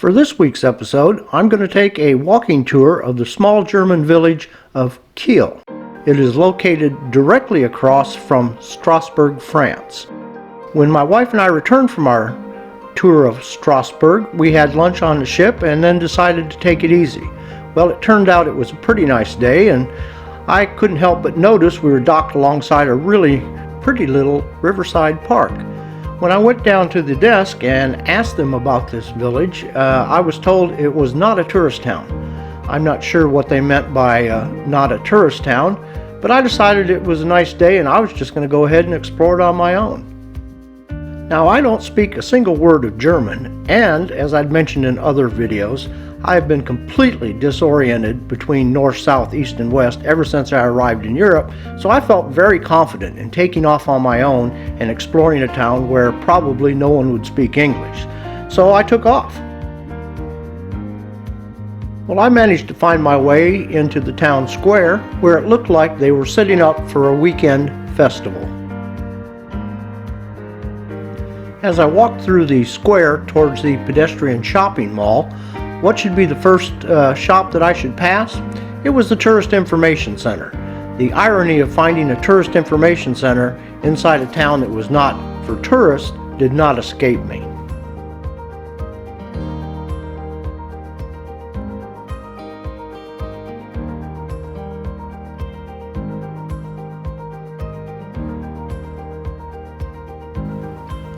For this week's episode, I'm going to take a walking tour of the small German village of Kehl. It is located directly across from Strasbourg, France. When my wife and I returned from our tour of Strasbourg, we had lunch on the ship and then decided to take it easy. Well, it turned out it was a pretty nice day, and I couldn't help but notice we were docked alongside a really pretty little riverside park. When I went down to the desk and asked them about this village, I was told it was not a tourist town. I'm not sure what they meant by not a tourist town, but I decided it was a nice day and I was just going to go ahead and explore it on my own. Now, I don't speak a single word of German, and as I'd mentioned in other videos, I have been completely disoriented between north, south, east, and west ever since I arrived in Europe, so I felt very confident in taking off on my own and exploring a town where probably no one would speak English. So I took off. Well, I managed to find my way into the town square, where it looked like they were setting up for a weekend festival. As I walked through the square towards the pedestrian shopping mall, what should be the first shop that I should pass? It was the Tourist Information Center. The irony of finding a tourist information center inside a town that was not for tourists did not escape me.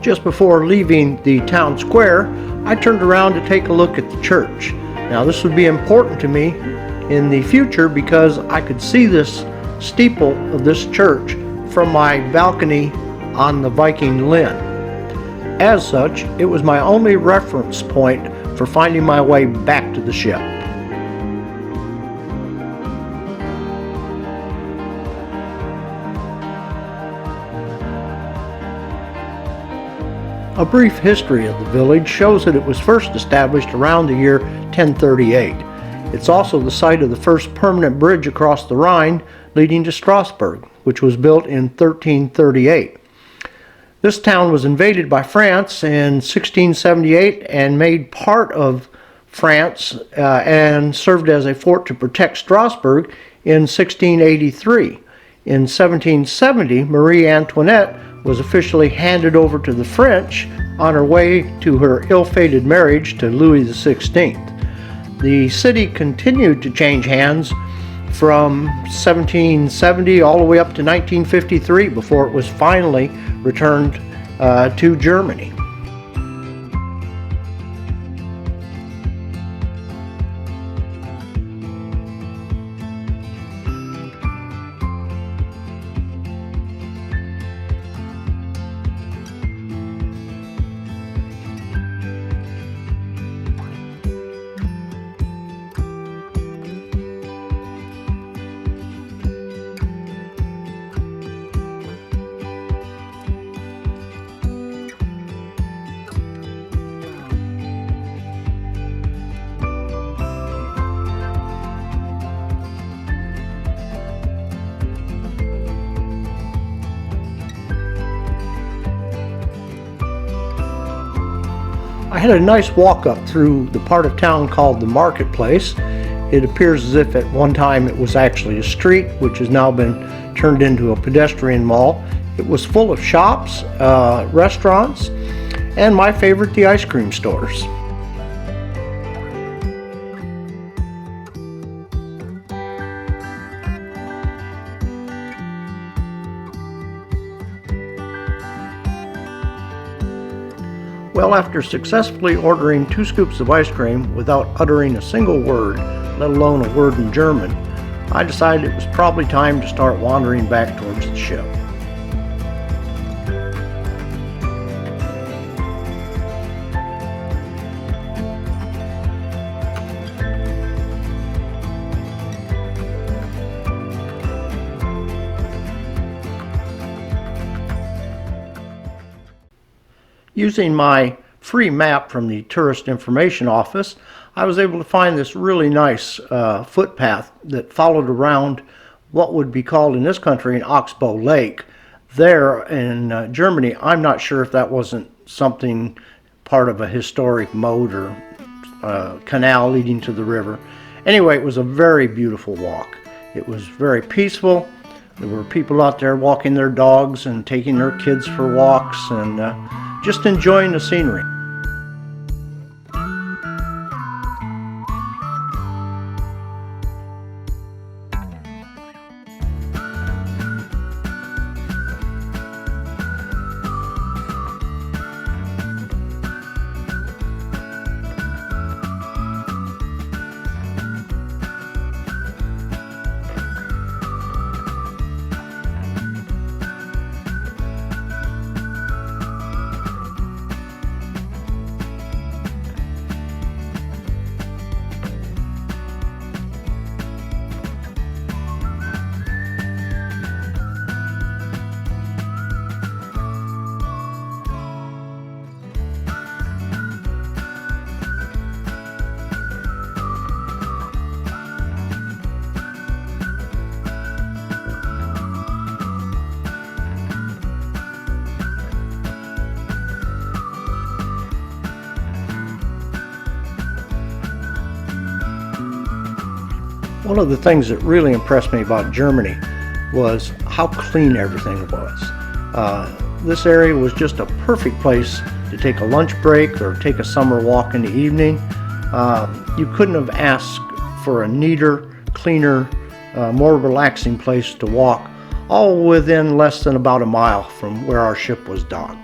Just before leaving the town square, I turned around to take a look at the church. Now, this would be important to me in the future because I could see this steeple of this church from my balcony on the Viking Lynn. As such, it was my only reference point for finding my way back to the ship. A brief history of the village shows that it was first established around the year 1038. It's also the site of the first permanent bridge across the Rhine leading to Strasbourg, which was built in 1338. This town was invaded by France in 1678 and made part of France and served as a fort to protect Strasbourg in 1683. In 1770, Marie Antoinette was officially handed over to the French on her way to her ill-fated marriage to Louis XVI. The city continued to change hands from 1770 all the way up to 1953 before it was finally returned to Germany. I had a nice walk up through the part of town called the marketplace. It appears as if at one time it was actually a street, which has now been turned into a pedestrian mall. It was full of shops, restaurants, and my favorite, the ice cream stores. Well, after successfully ordering 2 scoops of ice cream without uttering a single word, let alone a word in German, I decided it was probably time to start wandering back towards the ship. Using my free map from the Tourist Information Office, I was able to find this really nice footpath that followed around what would be called in this country an oxbow lake. There in Germany, I'm not sure if that wasn't something part of a historic moat or canal leading to the river. Anyway, it was a very beautiful walk. It was very peaceful. There were people out there walking their dogs and taking their kids for walks and just enjoying the scenery. One of the things that really impressed me about Germany was how clean everything was. This area was just a perfect place to take a lunch break or take a summer walk in the evening. You couldn't have asked for a neater, cleaner, more relaxing place to walk, all within less than about a mile from where our ship was docked.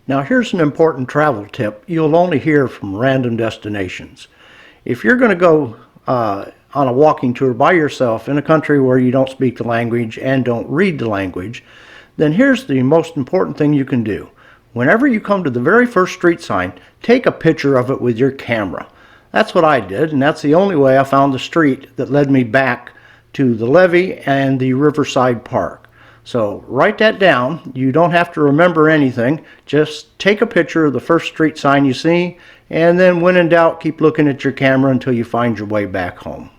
Now here's an important travel tip you'll only hear from random destinations. If you're going to go on a walking tour by yourself in a country where you don't speak the language and don't read the language, then here's the most important thing you can do. Whenever you come to the very first street sign, take a picture of it with your camera. That's what I did, and that's the only way I found the street that led me back to the levee and the Riverside Park. So write that down. You don't have to remember anything. Just take a picture of the first street sign you see, and then when in doubt, keep looking at your camera until you find your way back home.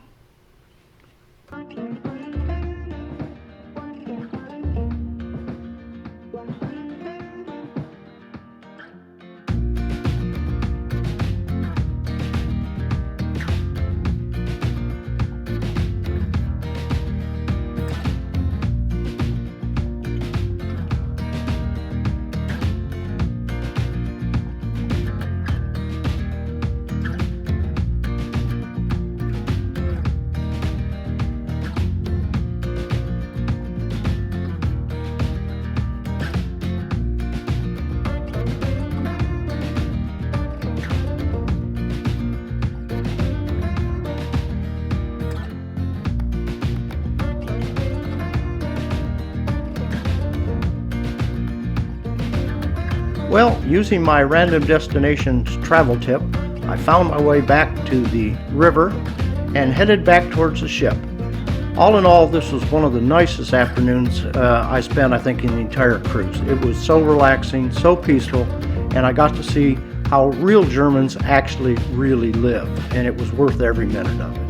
Well, using my random destinations travel tip, I found my way back to the river and headed back towards the ship. All in all, this was one of the nicest afternoons I spent, I think, in the entire cruise. It was so relaxing, so peaceful, and I got to see how real Germans actually really live, and it was worth every minute of it.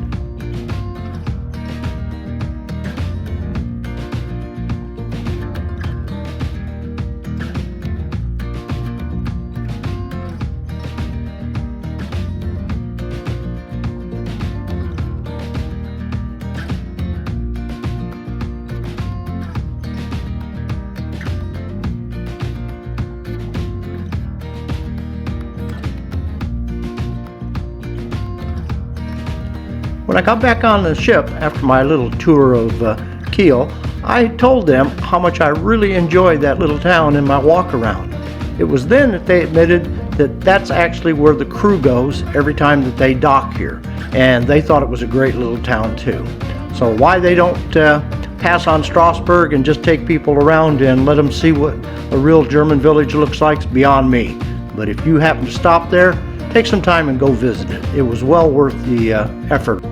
When I got back on the ship after my little tour of Kehl, I told them how much I really enjoyed that little town in my walk around. It was then that they admitted that that's actually where the crew goes every time that they dock here, and they thought it was a great little town too. So why they don't pass on Strasbourg and just take people around and let them see what a real German village looks like is beyond me. But if you happen to stop there, take some time and go visit it. It was well worth the effort.